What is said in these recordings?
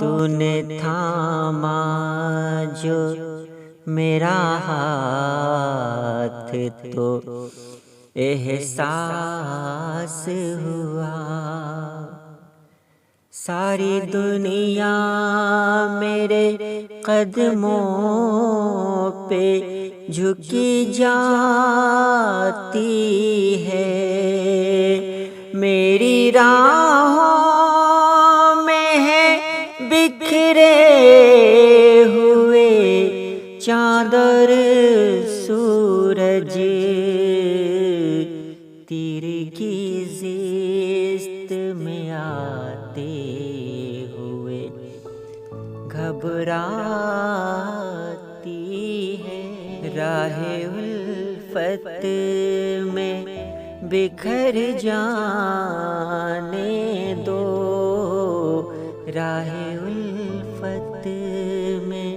तूने थामा जो मेरा हाथ तो एहसास हुआ सारी दुनिया मेरे कदमों पे झुकी जाती है। मेरी राहों में है बिखरे हुए चाँद और सूरज, तीर की ज़िस्त में आते हुए घबराती है। राहे उल्फत में बिखर जाने दो, राहे उल्फत में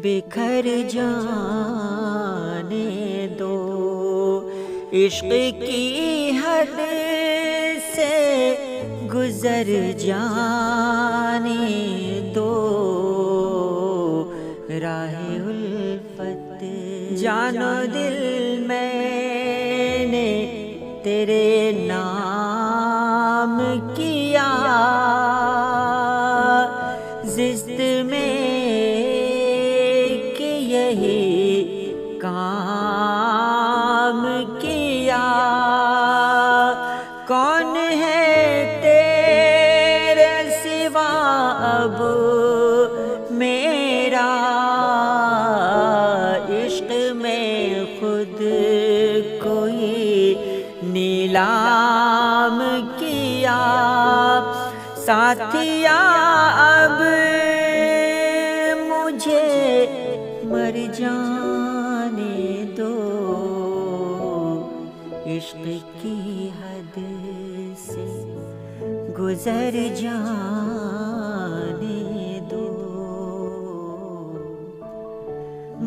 बिखर जाने दो। इश्क की हद से गुजर जाने दो, राहे उल्फत। जानो दिल मैंने तेरे नाम किया, जिस्त में कि यही काम किया। कौन है तेरे सिवा अब मेरा, इश्क में खुद कोई नीलाम किया। साथिया अब मुझे मर जाने दो, इश्क की हद से गुजर जाने दो।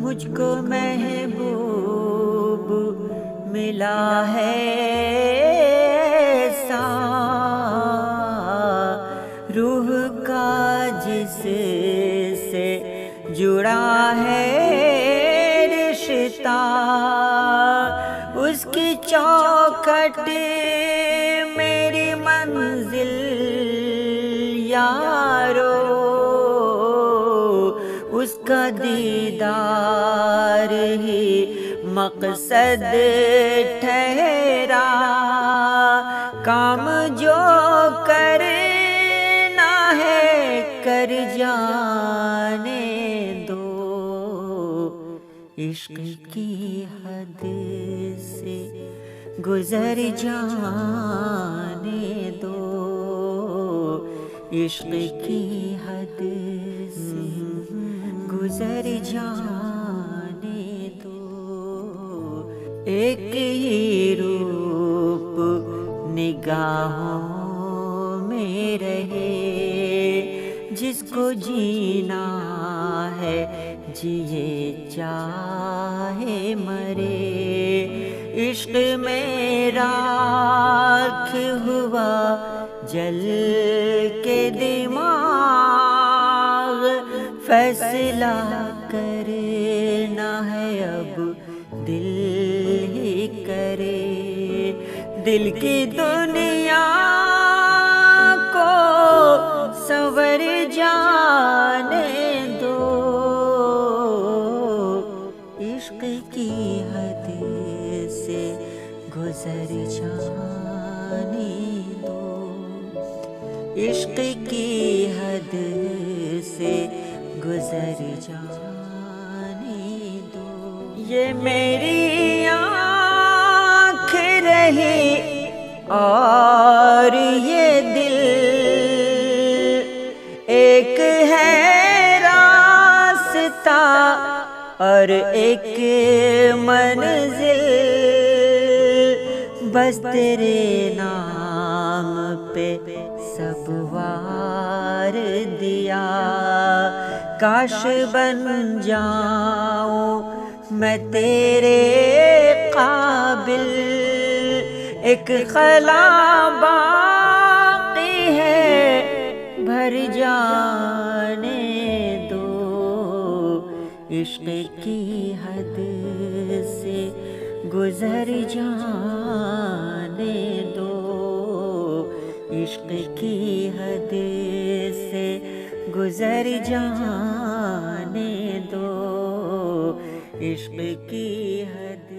मुझको महबूब मिला है ऐसा, रूह का जिससे जुड़ा है रिश्ता। उसकी चौखट मेरी मंजिल यारो, उसका दीदार ही मकसद ठहरा। काम जो करना है कर जाने दो, इश्क की हद से गुजर जाने दो, इश्क की हद से गुजर जाने दो। एक ही रूप निगाहों में रहे, जिसको जीना है जिए चाहे मरे। इश्क में राख हुआ जल के दिमाग, फैसला करना है अब दिल ही करे। दिल की दुनिया को संवर जाने दो, इश्क की हद से गुजर जाने दो, इश्क की हद से गुजर जाने दो। ये मेरी आँख रही और ये दिल, एक है रास्ता और एक मंजिल। बस तेरे नाम पे सब वार दिया, काश बन जाऊं میں تیرے قابل ایک خلا باقی ہے بھر جانے دو، عشق کی حد سے گزر جانے دو، عشق کی حد سے گزر جانے دو، عشق کی حد